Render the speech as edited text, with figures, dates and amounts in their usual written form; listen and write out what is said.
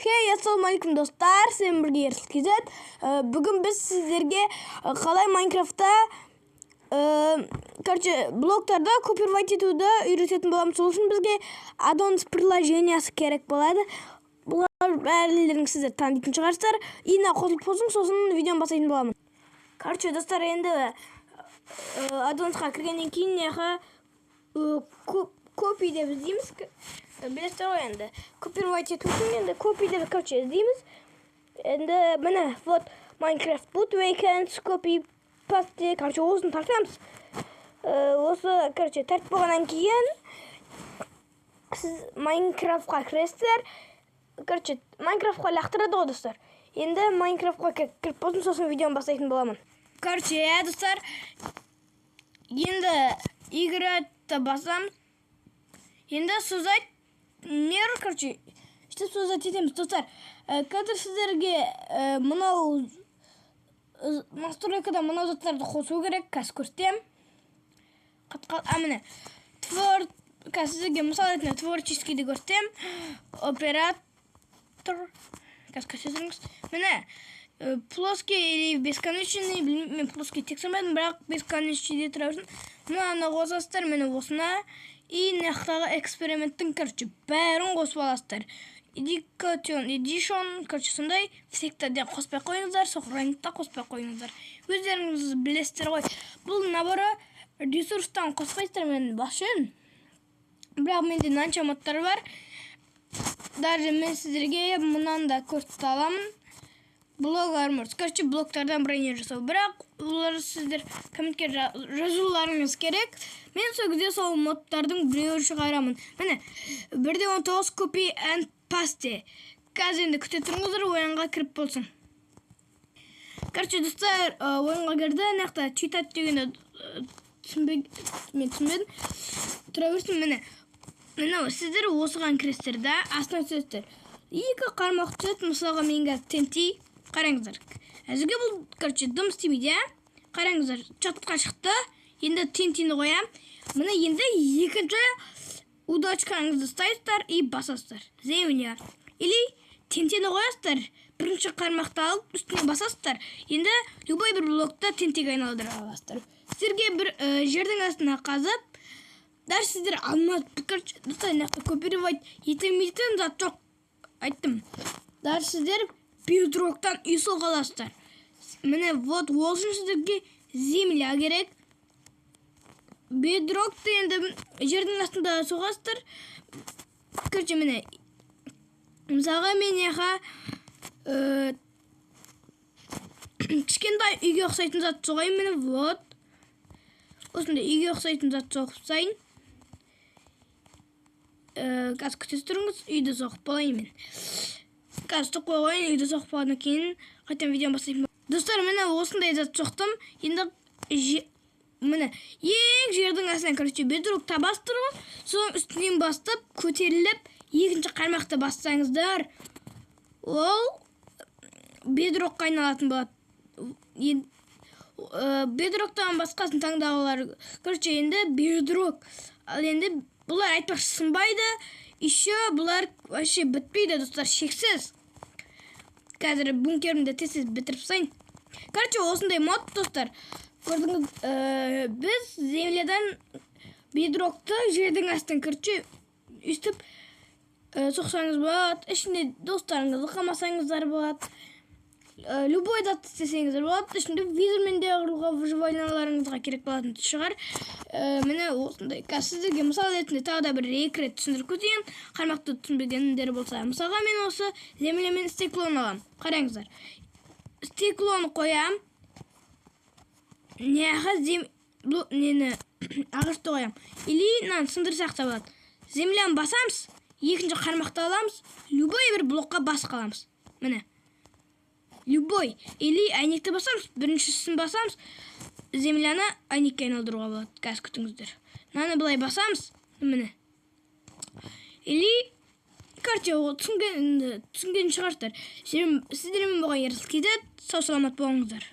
Хей, ассалаумалейкум достар, сен бірге Ерсіл KZ. Бүгін біз сіздерге қалай Майнкрафтта блоктарда копировать етуді үйрететін боламыз. Сол үшін бізге аддонс приложениясы керек болады. Бұлар бәрілерін сіздер танитын шығарсыздар. Ина қосылып болсын, сосын видеоны бастайтын боламын. Достар, енді аддонсқа кіргеннен кейін копи деп іздейміз. Білесіздер ғой, енді копировать ету үшін енді копи деп іздейміз. Енді міне вот Minecraft boot weekends copy paste осыны тартамыз. Осы тартып болғаннан кейін сіз Майнкрафтқа кіресіздер. Майнкрафтқа лақтырады ғой достар. Енді Майнкрафтқа кіріп болсын, сосын видеоны бастайтын боламын. Достар, енді играть басамыз. Енді создать что создать етеміз достар. Қазір сіздерге мынау настройкада мынау заттарды қосу керек. Қазір көрсетемін. Міне сіздерге мысал ретінде творческийді көрсетемін. Оператор көрсетіңіз. Міне плоский или бесконечный, мен плоский тек сұрмадым, бірақ бесконечный тұра берсін. Мынаны қосасыздар, міне осына. И нақтағы эксперименттің бәрін қосып аласыздар. Edition, сондай всегда қоспай қойыңыздар, сохранитта қоспай қойыңыздар. Өздеріңіз білесіздер ғой. Бұл наборы ресурстан қоспайсыздар, мен басшын. Бірақ менде мынанша модтар бар. Даже мен сіздерге мұнан да көрсете аламын. Блок армор. Блоктардан бронер жасау. Бірақ олар сіздер комментке жазуларыңыз керек. Мен сол кезде сол модтардың біреуін шығарамын. Міне, 1.19 copy and paste. Қазір енді күте тұрыңыздар, ойынға кіріп болсын. Достар, ойынға кірді, нақта читать дегенде мен түсінбедім. Тұра берсін, міне. Сіздер осыған кіресіздер да, астынан сөздер. Екі қармақ түсет, мысалға менге TNT. Қараңыздар. Әзірге бұл, дым істемейді, қараңыздар, чатқа шықты. Енді TNT-ні қоям. Міне енді екінші удочкаңызды ұстайсыздар и басасыздар. Земля. Или TNT-ні қоясыздар. Бірінші қармақты алып, үстіне басасыздар. Енді любой бір блокта TNT-ге айналдыра аласыздар. Сіздерге бір жердің астына қазып, даже сіздер алмады. Копировать етілмейтін зат жоқ. Айттым. Даже сіздер Bedrock'тан үй соғаласыздар. Міне вот олшын сіздерге земля керек. Bedrock'ты енді жердің астында соғасыздар. Міне мысалға мен кішкентай үйге ұқсайтын зат соғайын. Міне вот осындай үйге ұқсайтын зат соғып қазір күтесіз тұрыңыз, үйді соғып болайын мен. Қазір қойғайын, үйді соғып болғаннан кейін қайтадан видеоны бастаймын. Достар, міне осындай зат соқтым. Енді міне ең жердің астынан бедрок табастыр ғой. Соның үстінен бастап көтеріліп екінші қармақты бассаңыздар, ол бедроққа айналатын болады. Бедроктан басқасын таңдаулар. Енді бедрок. Ал енді бұлар айтпақшы сынбайды. Еще бұлар вообще бітпейді, достар, шексіз. Қазір бункерімді тез бітіріп сайын. Осындай мод, достар. Көрдіңіз, біз землядан бедрокты жердің астын үстіп соқсаңыз болады. Ішінде достарыңызды қамасаңыздар болады. Любой зат істесеңіздер болады. Ішінде визормен де ұрылға выживанияларыңызға керек болатын шығар. Міне осындай. Сіздерге мысал ретінде тағы да бір рекрет түсіндіріп көтейін. Қармақты түсінбегендері болса. Мысалға мен осы землямен стеклон алам. Қараңыздар. Стеклоны қоям. Ағышты қоям. Или сындырсақ та болады. Земляны басамыз. Екінші қармақты аламыз. Любой бір блокқа бас қаламыз. Міне. Любой. Или әйнекті басамыз. Біріншісін басамыз. Земляны әйнекке айналдыруға болады. Қазір күтіңіздер. Мынаны былай басамыз. Міне. Или түсінген шығарсыздар. Сіздермен болған Ерсіл KZ. Сау саламат болыңыздар.